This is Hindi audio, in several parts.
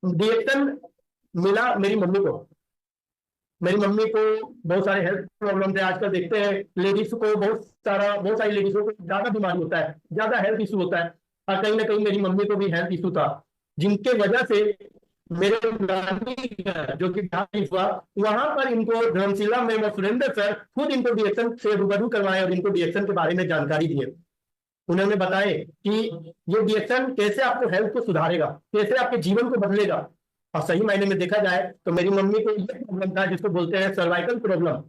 डिएक्शन मिला मेरी मम्मी को। मेरी मम्मी को बहुत सारे हेल्थ प्रॉब्लम थे। आजकल देखते हैं लेडीज को बहुत सारी लेडीजों को ज्यादा बीमारी होता है, ज्यादा हेल्थ इशू होता है। और कहीं ना कहीं मेरी मम्मी को भी हेल्थ इशू था, जिनके वजह से मेरे नानी का जो कि बिहार में हुआ, वहां पर इनको धर्मशिला में वो सुरेंद्र सर खुद इनको डीएक्शन से रूबरू करवाए और इनको डीएक्शन के बारे में जानकारी दिए। उन्होंने बताए कि ये डीएक्शन कैसे आपको हेल्थ को सुधारेगा, कैसे आपके जीवन को बदलेगा। और सही मायने में देखा जाए तो मेरी मम्मी को ये प्रॉब्लम था जिसको बोलते हैं सर्वाइकल प्रॉब्लम।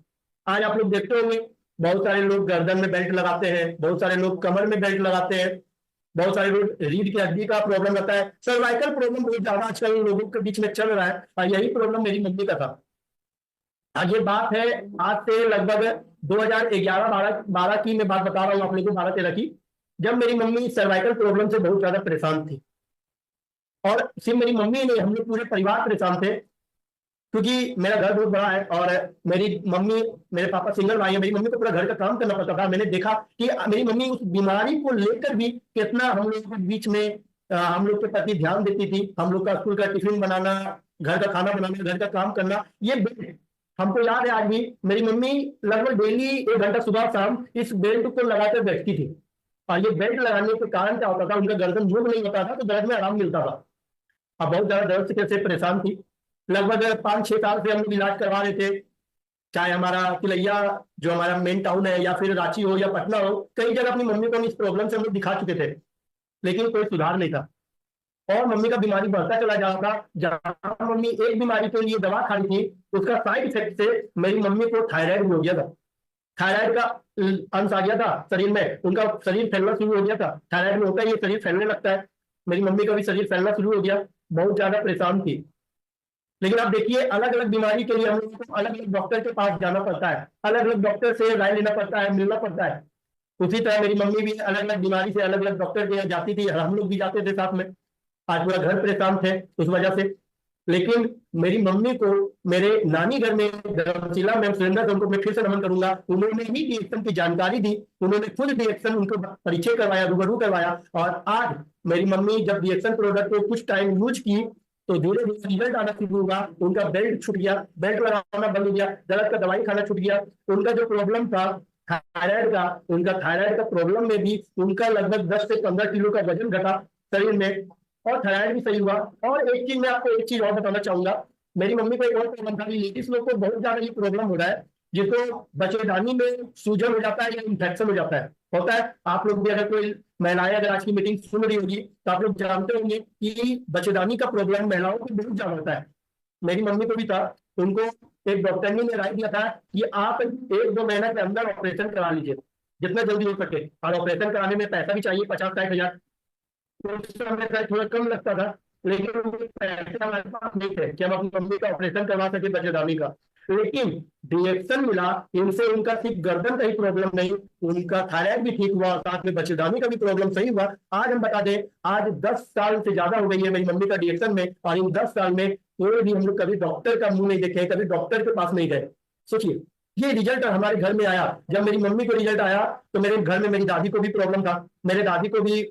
आज आप लोग देखते होंगे बहुत सारे लोग गर्दन में बेल्ट लगाते हैं, बहुत सारे लोग कमर में बेल्ट लगाते हैं, बहुत सारे लोग रीढ़ की हड्डी का प्रॉब्लम रहता है। सर्वाइकल प्रॉब्लम बहुत ज्यादा आजकल लोगों के बीच में चल रहा है, और यही प्रॉब्लम मेरी मम्मी का था। आज ये बात है, आज से लगभग 2011-12 की मैं बात बता रहा हूँ आप लोगों को, 12-13 की, जब मेरी मम्मी सर्वाइकल प्रॉब्लम से बहुत ज्यादा परेशान थी। और सिर्फ मेरी मम्मी नहीं, हम लोग पूरे परिवार परेशान थे, क्योंकि मेरा घर बहुत बड़ा है और मेरी मम्मी, मेरे पापा सिंगल भाई है, मेरी मम्मी को पूरा घर का काम करना पड़ता था। मैंने देखा कि मेरी मम्मी उस बीमारी को लेकर भी कितना हम लोग के बीच में हम लोग के प्रति ध्यान देती थी। हम लोग का स्कूल का टिफिन बनाना, घर का खाना बनाना, घर का काम करना, ये बेल्ट हमको याद है आज भी। मेरी मम्मी लगभग डेली 1 घंटा सुबह शाम इस बेल्ट को लगाकर बैठती थी। और ये बेल्ट लगाने के कारण क्या होता था, उनका गर्दन मूव नहीं होता था तो दर्द में आराम मिलता था। अब बहुत ज्यादा दर्द से कैसे परेशान थी, लगभग 5-6 साल से हम लोग इलाज करवा रहे थे। चाहे हमारा तिलैया जो हमारा मेन टाउन है, या फिर रांची हो या पटना हो, कई जगह अपनी मम्मी को हम इस प्रॉब्लम से हम लोग दिखा चुके थे, लेकिन कोई सुधार नहीं था। और मम्मी का बीमारी बढ़ता चला जा रहा था। जहां मम्मी एक बीमारी के लिए दवा खा रही थी, उसका साइड इफेक्ट से मेरी मम्मी को थायराइड हो गया था। थायराइड का अंश आ गया था शरीर में, उनका शरीर फैलना शुरू हो गया था। थायराइड में होता है ये, शरीर फैलने लगता है। मेरी मम्मी का भी शरीर फैलना शुरू हो गया, बहुत ज्यादा परेशान थी। लेकिन अब देखिए, अलग अलग बीमारी के लिए हम लोगों को अलग अलग डॉक्टर के पास जाना पड़ता है, अलग अलग डॉक्टर से राय लेना पड़ता है, मिलना पड़ता है। उसी तरह मेरी मम्मी भी अलग अलग बीमारी से अलग अलग डॉक्टर के यहाँ जाती थी, हम लोग भी जाते थे साथ में। आज पूरा घर परेशान थे उस वजह से। लेकिन मेरी मम्मी को मेरे नानी घर में धर्मशिला में सुरेंद्र सर, उनको मैं फिर से नमन करूंगा, उन्होंने ही डीएक्शन की जानकारी दी। उन्होंने खुद डीएक्शन उनको परिचय करवाया, रूबरू करवाया। और आज मेरी मम्मी जब डीएक्शन प्रोडक्ट को कुछ टाइम यूज की तो धीरे धीरे रिजल्ट आना शुरू हुआ। उनका बेल्ट छूट गया, बेल्ट लगाना बंद हो गया, दर्द का दवाई खाना छूट गया। उनका जो प्रॉब्लम था थायराइड का, उनका थायराइड का प्रॉब्लम में भी उनका लगभग 10 से 15 किलो का वजन घटा शरीर में, और थायराइड भी सही हुआ। और एक चीज मैं आपको एक चीज और बताना चाहूंगा, मेरी मम्मी को एक और प्रॉब्लम था। लेडीज लोग को बहुत ज्यादा ये प्रॉब्लम हो रहा है, जिसको बच्चेदानी में सूजन हो जाता है या इन्फेक्शन हो जाता है, होता है। आप लोग भी अगर कोई महिलाएं अगर आज की मीटिंग सुन रही होगी तो आप लोग जानते होंगे कि बच्चेदानी का प्रॉब्लम महिलाओं को बहुत ज्यादा होता है। मेरी मम्मी को भी था। उनको एक डॉक्टर ने राय दिया था कि आप 1-2 महीना के अंदर ऑपरेशन करा लीजिए, जितना जल्दी हो सके। और ऑपरेशन कराने में पैसा भी चाहिए, 50-60 हजार। तो उस समय शायद थोड़ा कम लगता था, लेकिन वो पैसे हमारे पास नहीं थे कि हम अपनी मम्मी का ऑपरेशन करवा सके बच्चेदानी का। लेकिन डिएक्शन मिला, इनसे उनका सिर्फ गर्दन का ही प्रॉब्लम नहीं, उनका थायराइड भी ठीक हुआ, साथ में बच्चेदानी का भी प्रॉब्लम सही हुआ। आज हम बता दें, आज 10 साल से ज्यादा हो गई है मेरी मम्मी का डिएक्शन में, और इन 10 साल में कोई भी हम लोग कभी डॉक्टर का मुंह नहीं देखे, कभी डॉक्टर के पास नहीं गए। सोचिए, ये रिजल्ट हमारे घर में आया। जब मेरी मम्मी को रिजल्ट आया तो मेरे घर में मेरी दादी को भी प्रॉब्लम था। मेरे दादी को भी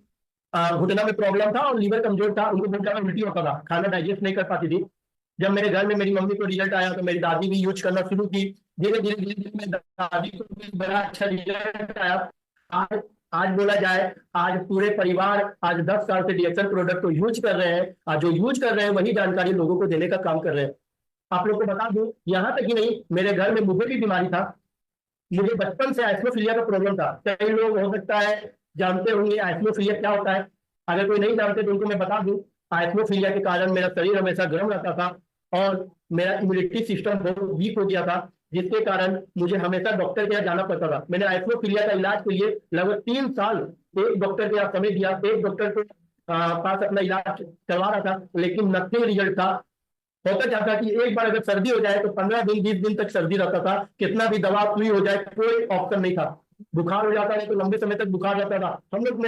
घुटना में प्रॉब्लम था और लीवर कमजोर था, उनको बहुत ज्यादा उल्टी होता था, खाना डाइजेस्ट नहीं कर पाती थी। जब मेरे घर में मेरी मम्मी को रिजल्ट आया तो मेरी दादी भी यूज करना शुरू की। धीरे धीरे धीरे धीरे मेरी दादी को भी बड़ा अच्छा रिजल्ट आया। आज आज बोला जाए, आज पूरे परिवार आज 10 साल से डीएक्शन प्रोडक्ट को यूज कर रहे हैं। आज जो यूज कर रहे हैं वही जानकारी लोगों को देने का काम कर रहे हैं। आप लोग को बता दूं, यहाँ तक ही नहीं, मेरे घर में मुझे भी बीमारी था। मुझे बचपन से आइसोफिलिया का प्रॉब्लम था। कई लोग हो सकता है जानते होंगे आइसोफिलिया क्या होता है। अगर कोई नहीं जानते तो उनको मैं बता दूं, आइसोफिलिया के कारण मेरा शरीर हमेशा गर्म रहता था और मेरा इम्यूनिटी सिस्टम बहुत वीक हो गया था, जिसके कारण मुझे हमेशा डॉक्टर के यहाँ जाना पड़ता था। मैंने आइसोफिलिया का इलाज के लिए लगभग 3 साल एक डॉक्टर के यहाँ समय दिया, एक डॉक्टर के पास अपना इलाज करवा रहा था, लेकिन नथिंग रिजल्ट था। होता क्या था कि एक बार अगर सर्दी हो जाए तो 15 दिन 20 दिन तक सर्दी रहता था, कितना भी दवा सुई हो जाए कोई ऑप्शन नहीं था। बुखार हो जाता है तो लंबे समय तक बुखार रहता था। हम लोग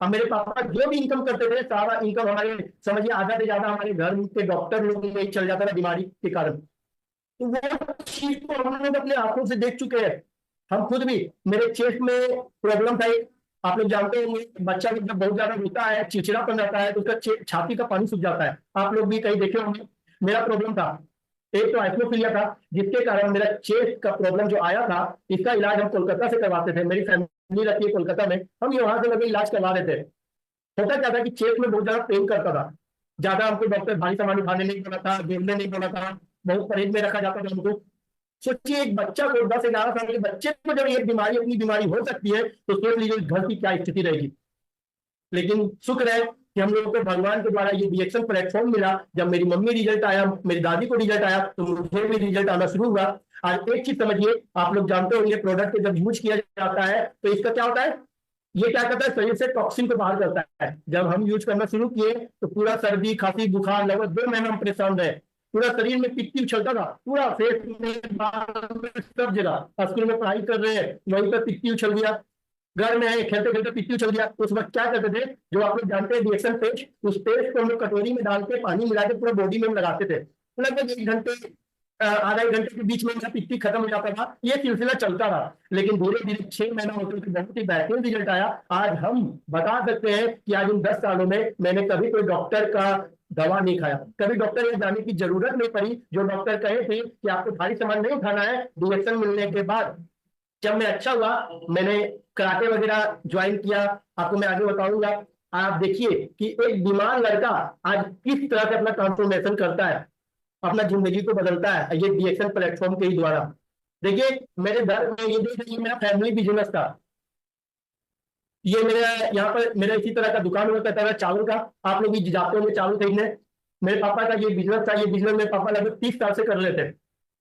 मेरे पापा जो भी इनकम करते थे, सारा इनकम हमारे समझिए आधा से ज्यादा हमारे घर के डॉक्टर लोग में ही चल जाता था बीमारी के कारण। तो वो चीज को हम लोग अपने आंखों से देख चुके हैं। हम खुद भी, मेरे चेस्ट में प्रॉब्लम था, आप लोग जानते होंगे बच्चा जब बहुत ज्यादा रोता है, चिड़चिड़ापन रहता है, तो उसका छाती का पानी सूख जाता है। आप लोग भी कहीं देखे होंगे। मेरा प्रॉब्लम था, एक तो हाइपोफीलिया था, जिसके कारण मेरा चेस्ट का प्रॉब्लम जो आया था, इसका इलाज हम कोलकाता से करवाते थे। मेरी फैमिली रहती है कोलकाता में, हम ये वहां से लगे इलाज करवा रहे थे। होता क्या था कि चेस्ट में बहुत ज्यादा पेन करता था। ज्यादा हमको डॉक्टर भारी सामान उठाने नहीं बोला था, गिरने नहीं बोला था, बहुत परहेज में रखा जाता था हमको। सोचिए एक बच्चा को, 10 11 साल के बच्चे को जब ये बीमारी, अपनी बीमारी हो सकती है, तो सोच लीजिए घर की क्या स्थिति रहेगी। लेकिन शुक्र है कि हम लोगों को भगवान के द्वारा ये रिएक्शन प्लेटफॉर्म मिला। जब मेरी मम्मी रिजल्ट आया, मेरी दादी को रिजल्ट आया, तो मुझे भी रिजल्ट आना शुरू हुआ। आज एक चीज समझिए, आप लोग जानते होंगे प्रोडक्ट जब यूज किया जाता है तो इसका क्या होता है, ये क्या करता है, शरीर से टॉक्सिन को बाहर करता है। जब हम यूज करना शुरू किए तो पूरा सर्दी खांसी बुखार लगभग 2 महीना हम परेशान रहे। पूरा शरीर में पित्ती उछलता था, पूरा फेस में, बाल में, सब जगह। स्कूल में पढ़ाई कर रहे हैं, वहीं पर पित्ती उछल गया। घर में है, खेलते खेलते पित्ती उछल गया। उस वक्त क्या करते थे, जो आप लोग जानते हैं रिएक्शन पेस्ट, उस पेस्ट को हम लोग कटोरी में डाल के पानी मिला के पूरा बॉडी में हम लगाते थे। लगभग 1 घंटे, आधा 1 घंटे के बीच में उनका पित्ती खत्म हो जाता था। ये सिलसिला चलता रहा, लेकिन धीरे धीरे 6 महीना होकर के बहुत ही बेहतरीन रिजल्ट आया। आज हम बता सकते हैं कि आज इन 10 सालों में मैंने कभी कोई डॉक्टर का दवा नहीं खाया, कभी डॉक्टर ये जाने की जरूरत नहीं पड़ी। जो डॉक्टर कहे थे कि आपको भारी सामान नहीं खाना है, रिएक्शन मिलने के बाद जब मैं अच्छा हुआ, मैंने कराटे वगैरह ज्वाइन किया। आपको मैं आगे बताऊंगा। आप देखिए कि एक बीमार लड़का आज किस तरह से अपना ट्रांसफॉर्मेशन करता है, अपना जिंदगी को बदलता है, ये रिएक्शन प्लेटफॉर्म के ही द्वारा। देखिए मेरे घर में, ये देखिए मेरा फैमिली बिजनेस था। ये मेरा यहाँ पर मेरा इसी तरह का दुकान हुआ करता था चावल का। आप लोग भी जाते होंगे चावल खरीदने। मेरे पापा का ये बिजनेस था। ये बिजनेस मेरे पापा लगभग 30 साल से कर रहे थे।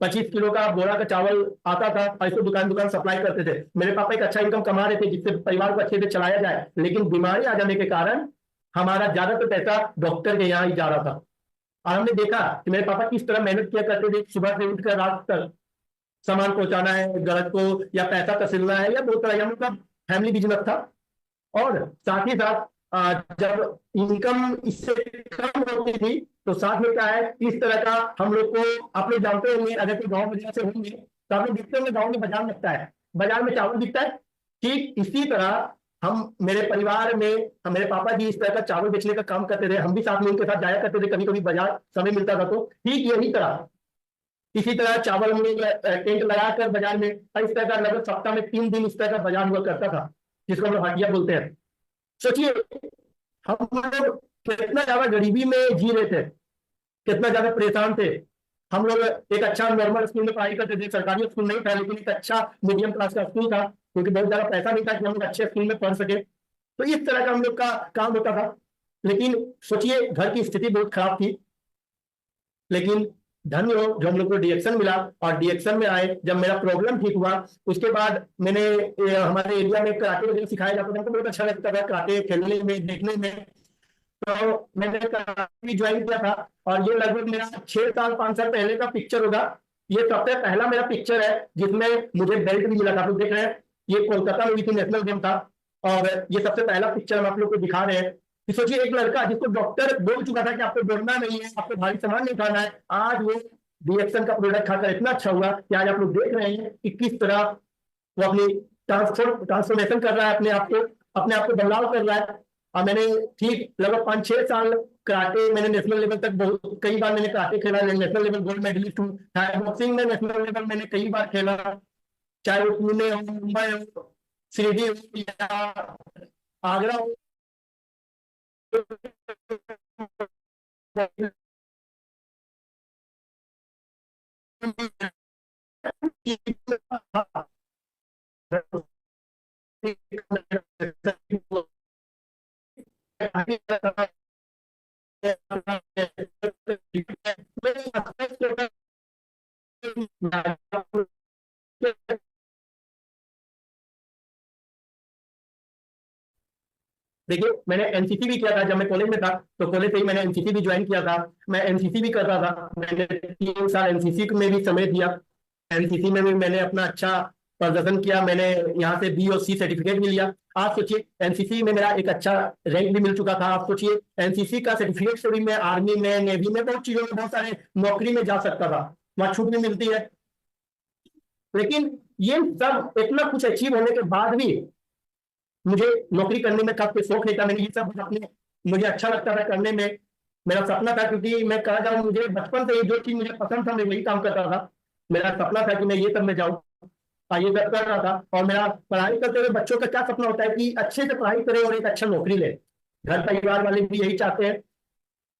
25 किलो का बोरा का चावल आता था और इसको दुकान दुकान सप्लाई करते थे। मेरे पापा एक अच्छा इनकम कमा रहे थे, जिससे परिवार को अच्छे से चलाया जाए। लेकिन बीमारी आ जाने के कारण हमारा ज्यादातर पैसा डॉक्टर के यहाँ ही जा रहा था। और हमने देखा कि मेरे पापा किस तरह मेहनत किया करते थे, सुबह से उठकर रात तक सामान पहुंचाना है गलत को, या पैसा तसिलना है, या बहुत तरह, हम लोग का फैमिली बिजनेस था। और साथ ही साथ जब इनकम इससे कम होती थी, तो साथ में क्या है, इस तरह का हम लोग को, आप लोग जानते होंगे, अगर कोई गाँव वगैरह से होंगे तो आप लोग देखते होंगे गाँव में बाजार लगता है, बाजार में चावल बिकता है। ठीक इसी तरह हम, मेरे परिवार में, मेरे पापा जी इस तरह का चावल बेचने का काम करते थे। हम भी साथ में उनके साथ जाया करते थे, कभी कभी बाजार समय मिलता था तो। ठीक यही तरह, इसी तरह चावल हम लोग टेंट लगाकर बाजार में, और इस तरह का लगभग सप्ताह में 3 दिन इस तरह का बाजार हुआ करता था, जिसको हम लोग हटिया बोलते हैं। सोचिए हम लोग कितना ज्यादा गरीबी में जी रहे थे, कितना ज्यादा परेशान थे। हम लोग एक अच्छा नॉर्मल स्कूल में पढ़ाई करते थे, सरकारी स्कूल नहीं था, लेकिन एक अच्छा मीडियम क्लास का स्कूल था, क्योंकि बहुत ज्यादा पैसा नहीं था कि हम लोग अच्छे स्कूल में पढ़ सके। तो इस तरह का हम लोग का काम होता था। लेकिन सोचिए घर की स्थिति बहुत खराब थी। लेकिन धन्य हो जो हम लोग को डीएक्शन मिला, और डीएक्शन में आए, जब मेरा प्रॉब्लम ठीक हुआ, उसके बाद मैंने हमारे एरिया में कराटे वगैरह सिखाया जाता था, हमको बहुत अच्छा लगता था कराटे खेलने में, देखने में। तो मैंने कराटे भी ज्वाइन किया था। और ये लगभग मेरा 6 साल 5 साल पहले का पिक्चर होगा। ये सबसे पहला मेरा पिक्चर है जिसमें मुझे बेल्ट भी मिला था। आप लोग देख रहे हैं, ये कोलकाता में भी थी, नेशनल गेम था। और ये सबसे पहला पिक्चर हम आप लोग को दिखा रहे हैं कि सोचिए एक लड़का जिसको डॉक्टर बोल चुका था कि आपको डरना नहीं है, आपको भारी सामान नहीं खाना है, आज वो रिएक्शन का प्रोडक्ट खाकर इतना अच्छा हुआ कि आज आप लोग देख रहे हैं कि किस तरह वो अपनी ट्रांसफॉर्मेशन कर रहा है, अपने आप को बदलाव कर रहा है। और मैंने ठीक लगभग 5 6 साल कराटे, मैंने नेशनल लेवल तक बहुत कई बार मैंने कराटे खेला, नेशनल लेवल गोल्ड मेडलिस्ट हूँ। बॉक्सिंग में नेशनल लेवल मैंने कई बार खेला, चाहे वो पुणे हो, मुंबई हो, शिरडी हो, या आगरा हो। देखिए मैंने एनसीसी भी किया था जब मैं कॉलेज में था, तो कॉलेज से ही मैंने एनसीसी भी ज्वाइन किया था। मैं एनसीसी भी कर रहा था, मैंने 3 साल एनसीसी में भी समय दिया। एनसीसी में भी मैंने अपना अच्छा प्रदर्शन किया, मैंने यहाँ से बी और सी सर्टिफिकेट भी लिया। आप सोचिए एनसीसी में मेरा एक अच्छा रैंक भी मिल चुका था। आप सोचिए एनसीसी का सर्टिफिकेट से भी मैं आर्मी में, नेवी में, बहुत चीजों में, बहुत सारे नौकरी में जा सकता था, वहां छूट भी मिलती है। लेकिन ये सब इतना कुछ अचीव होने के बाद भी मुझे नौकरी करने में काफी शौक नहीं था, मैंने ये सब अपने मुझे अच्छा लगता था करने में, मेरा सपना था, क्योंकि मैं कहा जाऊँ मुझे बचपन से जो चीज मुझे पसंद था मैं वही काम करता था। मेरा सपना था कि मैं ये सब में जाऊँ, ये सब कर रहा था। और मेरा पढ़ाई करते हुए बच्चों का क्या सपना होता है कि अच्छे से पढ़ाई करे और एक अच्छा नौकरी ले, घर परिवार वाले भी यही चाहते हैं।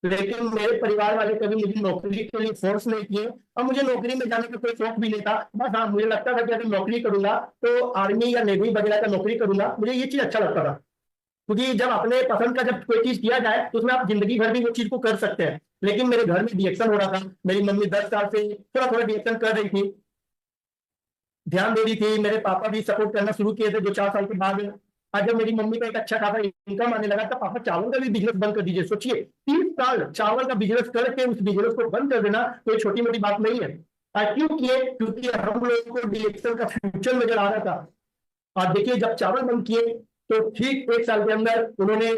लेकिन मेरे परिवार वाले कभी मुझे नौकरी के लिए फोर्स नहीं किए, और मुझे नौकरी में जाने का कोई शौक भी नहीं था। बस हाँ, मुझे लगता था कि अगर नौकरी करूंगा तो आर्मी या नेवी वगैरह का नौकरी करूंगा, मुझे ये चीज अच्छा लगता था। क्योंकि जब अपने पसंद का जब कोई चीज किया जाए तो उसमें आप जिंदगी भर भी वो चीज को कर सकते हैं। लेकिन मेरे घर में डिएक्शन हो रहा था, मेरी मम्मी 10 साल से थोड़ा थोड़ा डिएक्शन कर रही थी, ध्यान दे रही थी, मेरे पापा भी सपोर्ट करना शुरू किए थे 2-4 साल के बाद। आज जब मेरी मम्मी का एक अच्छा खासा इनकम आने लगा, तो पापा चावल का भी बिजनेस बंद कर दीजिए। सोचिए 30 साल चावल का बिजनेस करके उस बिजनेस को बंद कर देना कोई छोटी मोटी बात नहीं है। आज क्यों किए? क्योंकि हम लोगों को डिएक्शन का फ्यूचर नजर आ रहा था। और देखिए जब चावल बंद किए तो ठीक 1 साल के अंदर उन्होंने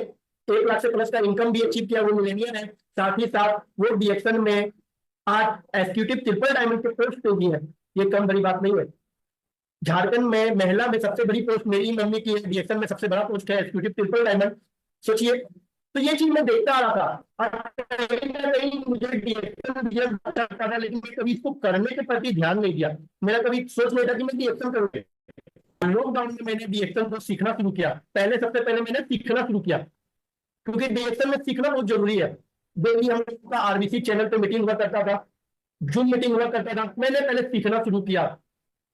1 लाख से प्लस का इनकम भी अचीव किया, वो मिलेनियर है। साथ ही साथ वो डिएक्शन में आज एग्जीक्यूटिव ट्रिपल डायमंड के पोस्ट पे भी है, ये कम बड़ी बात नहीं है। झारखंड में महिला में सबसे बड़ी पोस्ट मेरी मम्मी की है, डीएक्शन में सबसे बड़ा पोस्ट है एग्जीक्यूटिव ट्रिपल डायमंड। सोचिए, तो ये चीज मैं देखता आ रहा था, और कहीं ना कहीं मुझे डीएक्शन बिजनेस अच्छा लगता था, लेकिन मैं कभी इसको करने के प्रति ध्यान नहीं दिया। मेरा कभी सोच नहीं था कि मैं डीएक्शन करूंगा। लॉकडाउन में मैंने डीएक्शन को सीखना शुरू किया, पहले सबसे पहले मैंने सीखना शुरू किया, क्योंकि डीएक्शन में सीखना बहुत जरूरी है। डेली हम लोग का आरबीसी चैनल पे मीटिंग हुआ करता था, जूम मीटिंग हुआ करता था, मैंने पहले सीखना शुरू किया।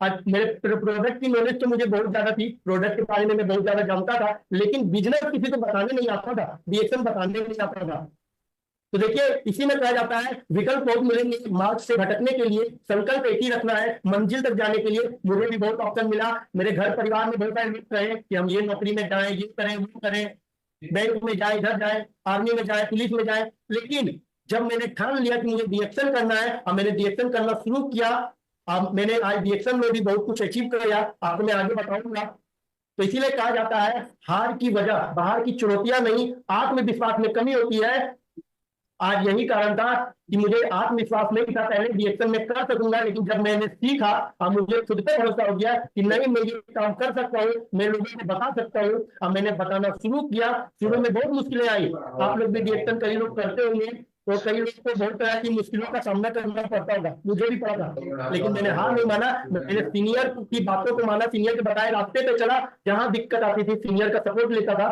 आज मेरे प्रोडक्ट की नॉलेज तो मुझे बहुत ज्यादा थी, प्रोडक्ट के बारे में मैं बहुत ज्यादा जानता था, लेकिन बिजनेस किसी को बताने नहीं आता था, डीएक्शन बताने नहीं आता था। तो देखिए इसी में कहा जाता है विकल्प बहुत मिलेंगे, मार्ग से भटकने के लिए संकल्प एक ही रखना है, मंजिल तक जाने के लिए। मुझे भी बहुत ऑप्शन मिला, मेरे घर परिवार में बहुत सारे लोग कहे कि हम ये नौकरी में जाएं, ये करें, वो करें, बैंक में जाए, इधर जाए, आर्मी में जाए, पुलिस में जाए। लेकिन जब मैंने ठान लिया कि मुझे डीएक्शन करना है और मैंने डीएक्शन करना शुरू किया, अब मैंने आज डीएक्शन में भी बहुत कुछ अचीव किया, आपको मैं आगे बताऊंगा। तो इसीलिए कहा जाता है हार की वजह बाहर की चुनौतियां नहीं, आत्मविश्वास में कमी होती है। आज यही कारण था कि मुझे आत्मविश्वास नहीं था पहले डीएक्शन में कर सकूंगा, लेकिन जब मैंने सीखा और मुझे खुद पे भरोसा हो गया कि नहीं मैं ये काम कर सकता हूँ, मैं लोगों को बता सकता हूँ, और मैंने बताना शुरू किया। शुरू में बहुत मुश्किलें आई, आप लोग भी डीएक्शन कई लोग करते होंगे, तो कई लोग को बहुत तरह की मुश्किलों का सामना करना पड़ता होगा, मुझे भी पड़ा था। लेकिन मैंने हार नहीं माना, मैंने सीनियर की बातों को माना, सीनियर के बताए रास्ते पे चला, जहां दिक्कत आती थी सीनियर का सपोर्ट लेता था।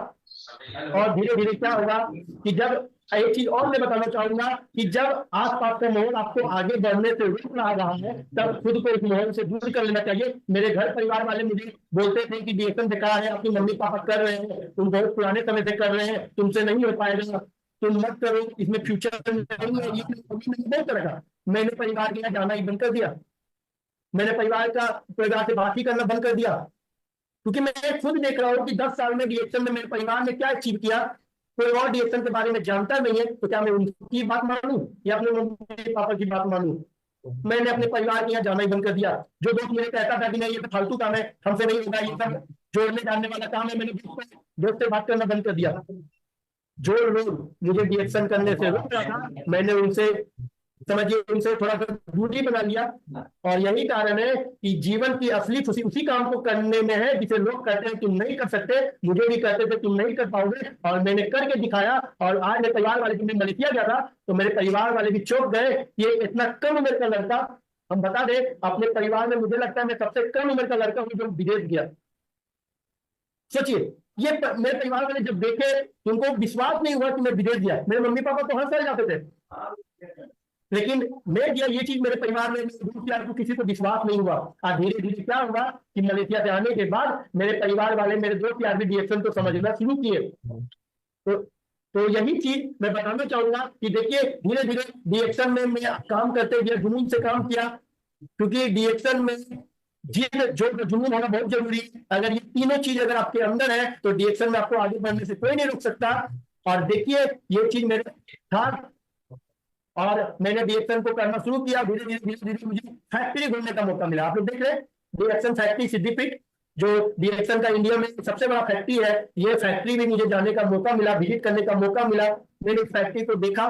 और धीरे धीरे क्या होगा कि जब एक चीज और मैं बताना चाहूंगा कि जब आसपास का माहौल आपको आगे बढ़ने से रोक रहा है, तब खुद को इस माहौल से दूर कर लेना चाहिए। मेरे घर परिवार वाले मुझे बोलते थे कि डीएक्शन से कहा है, अपनी मम्मी पापा कर रहे हैं, तुम बहुत पुराने समय से कर रहे हैं, तुमसे नहीं हो पाएगा, तुम मत करो, इसमें फ्यूचर नहीं है, ये नहीं, बहुत तरह का। मैंने परिवार के यहाँ जाना ही बंद कर दिया, मैंने परिवार से बात ही करना बंद कर दिया, क्योंकि मैं खुद देख रहा हूँ कि 10 साल में डीएक्शन में मेरे परिवार ने क्या अचीव किया। कोई और डीएक्शन के बारे में जानता नहीं है, तो क्या मैं उनकी बात मानूं या अपने मम्मी पापा की बात मानूं? मैंने अपने परिवार के यहाँ जाना ही बंद कर दिया। जो दोस्त मुझे कहता था कि नहीं ये तो फालतू काम है, हमसे नहीं होगा, ये सब जोड़ने जानने वाला काम है, मैंने दोस्त से बात करना बंद कर दिया। जो लोग मुझे डीएक्शन करने से रोक रहा था, मैंने उनसे समझिए उनसे थोड़ा सा दूरी बना लिया। और यही कारण है कि जीवन की असली खुशी उसी काम को करने में है जिसे लोग कहते हैं तुम नहीं कर सकते, मुझे भी कहते थे तुम नहीं कर पाओगे, और मैंने करके दिखाया। और आज मेरे परिवार वाले, जब मैं मलेशिया गया था तो मेरे परिवार वाले भी चौंक गए, ये इतना कम उम्र का लड़का, हम बता दें अपने परिवार में मुझे लगता है मैं सबसे कम उम्र का लड़का हूँ जो विदेश गया। सोचिए, ये मेरे परिवार वाले जब देखे, उनको विश्वास नहीं हुआ कि मैं विदेश गया। मेरे मम्मी पापा तो हर साल जाते थे, लेकिन मैं गया, ये चीज मेरे परिवार में को किसी को विश्वास नहीं हुआ। और धीरे धीरे क्या हुआ कि मलेशिया से आने के बाद मेरे परिवार वाले, मेरे दोस्त यार भी डीएक्शन को समझना शुरू किए। तो यही चीज मैं बताना चाहूंगा कि देखिए धीरे धीरे डीएक्शन में मैं काम करते हुए जुनून से काम किया, क्योंकि डीएक्शन में जिद जो जुनून होना बहुत जरूरी है। अगर ये तीनों चीज अगर आपके अंदर है तो डीएक्शन में आपको आगे बढ़ने से कोई नहीं रोक सकता। और देखिए ये चीज मेरे था, और मैंने डीएक्शन को करना शुरू किया। धीरे धीरे धीरे धीरे मुझे फैक्ट्री घूमने का मौका मिला। आप लोग देख रहे हैं डीएक्शन फैक्ट्री सिद्दीपीठ, जो डीएक्शन का इंडिया में सबसे बड़ा फैक्ट्री है, ये फैक्ट्री भी मुझे जाने का मौका मिला, विजिट करने का मौका मिला। मैंने इस फैक्ट्री को देखा,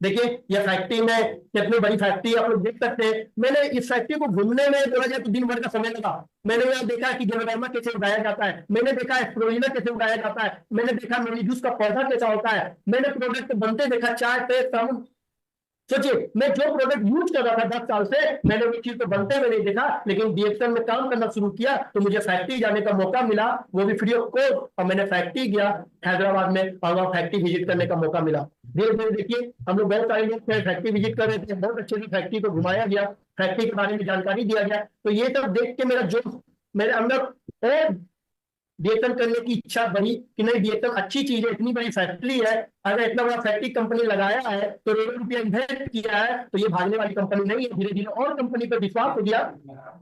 देखिए ये फैक्ट्री में कितनी बड़ी फैक्ट्री आप लोग देख सकते हैं। मैंने इस फैक्ट्री को घूमने में बोला जाए तो दिन भर का समय लगा। मैंने यहाँ देखा कि गेलोडर्मा कैसे उगाया जाता है, मैंने देखा स्प्रुलिना कैसे उगाया जाता है, मैंने देखा मेलीजूस का पौधा कैसा होता है, मैंने प्रोडक्ट बनते देखा, चाय पे साबुन। सोचिए मैं जो प्रोडक्ट यूज कर रहा था 10 साल से, मैंने वो चीज तो बनते हुए नहीं देखा, लेकिन डीएक्शन में काम करना शुरू किया तो मुझे फैक्ट्री जाने का मौका मिला, वो भी फ्री ऑफ कॉस्ट। और मैंने फैक्ट्री गया हैदराबाद में और वहाँ फैक्ट्री विजिट करने का मौका मिला। धीरे धीरे देखिए हम लोग बहुत सारे लोग फैक्ट्री विजिट कर रहे थे, बहुत अच्छे से फैक्ट्री को घुमाया गया, फैक्ट्री के बारे में जानकारी दिया गया। तो ये सब देख के मेरा जो मेरे अंदर और डीएक्शन करने की इच्छा बढ़ी कि नहीं डीएक्शन अच्छी चीज है, इतनी बड़ी फैक्ट्री है, अगर इतना बड़ा फैक्ट्री कंपनी लगाया है तो करोड़ों रुपया इन्वेस्ट किया है, तो ये भागने वाली कंपनी नहीं है। धीरे धीरे और कंपनी पर विश्वास हो गया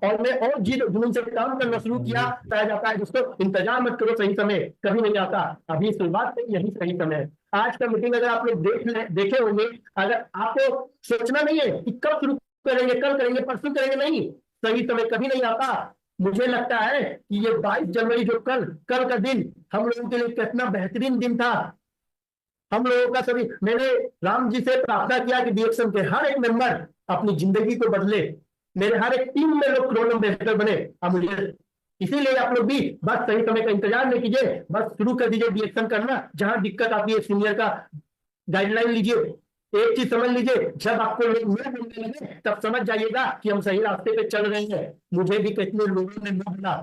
और मैं और जी जुनून से काम करना शुरू किया। कहा जाता है दोस्तों इंतजार मत करो, सही समय कभी नहीं आता, अभी शुरुआत से यही सही समय है। आज का मीटिंग अगर आप लोग देखे होंगे, अगर आपको सोचना नहीं है कि कब शुरू करेंगे, कल करेंगे, परसों करेंगे, नहीं, सही समय कभी नहीं आता। मुझे लगता है कि ये 22 जनवरी जो कल कल का दिन हम लोगों के लिए कितना बेहतरीन दिन था। हम लोगों का सभी, मैंने राम जी से प्रार्थना किया कि डीएक्शन के हर एक मेंबर अपनी जिंदगी को बदले, मेरे हर एक टीम में लोग करोड़ बेहतर बने। अब मुझे इसीलिए आप लोग भी बस सही समय का इंतजार नहीं कीजिए, बस शुरू कर दीजिए डीएक्शन करना। जहां दिक्कत आती है सीनियर का गाइडलाइन लीजिए। एक चीज समझ लीजिए, जब आपको लोग नो बोलने लगे तब समझ जाइएगा कि हम सही रास्ते पे चल रहे हैं। मुझे भी कितने लोगों ने नो बोला,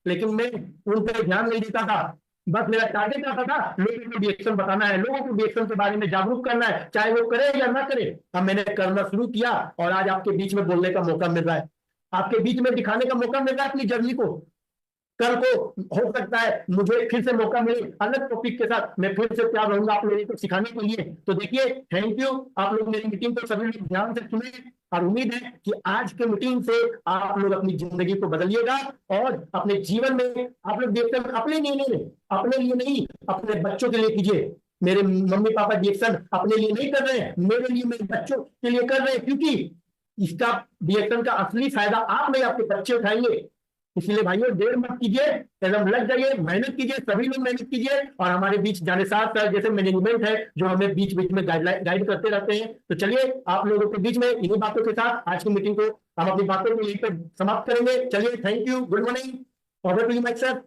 लेकिन मैं उन पर ध्यान नहीं देता था। बस मेरा टारगेट आता था लोगों को डीएक्शन बताना है, लोगों को डीएक्शन के बारे में जागरूक करना है, चाहे वो करे या ना करे। अब मैंने करना शुरू किया और आज आपके बीच में बोलने का मौका मिल रहा है, आपके बीच में दिखाने का मौका मिल रहा है अपनी जर्नी को। कल को हो सकता है मुझे फिर से मौका मिले अलग टॉपिक के साथ, मैं फिर से तैयार रहूंगा आप लोगों को सिखाने के लिए। तो देखिए थैंक यू, आप लोग मेरी मीटिंग को सभी लोग ध्यान से सुने और उम्मीद है कि आज के मीटिंग से आप लोग अपनी जिंदगी को बदलिएगा और अपने जीवन में आप लोग देखते हैं अपने लिए नहीं, अपने लिए नहीं, अपने बच्चों के लिए कीजिए। मेरे मम्मी पापा डीएक्शन अपने लिए नहीं कर रहे हैं, मेरे लिए, मेरे बच्चों के लिए कर रहे हैं, क्योंकि इसका डीएक्शन का असली फायदा आप नहीं आपके बच्चे उठाएंगे। इसलिए भाइयों देर मत कीजिए, एकदम लग जाइए, मेहनत कीजिए, सभी लोग मेहनत कीजिए। और हमारे बीच जाने साथ जैसे मैनेजमेंट है जो हमें बीच बीच में गाइड करते रहते हैं। तो चलिए आप लोगों के बीच में इन्हीं बातों के साथ आज की मीटिंग को हम अपनी बातों को यहीं पर समाप्त करेंगे। चलिए thank you, good morning, order to you my sir.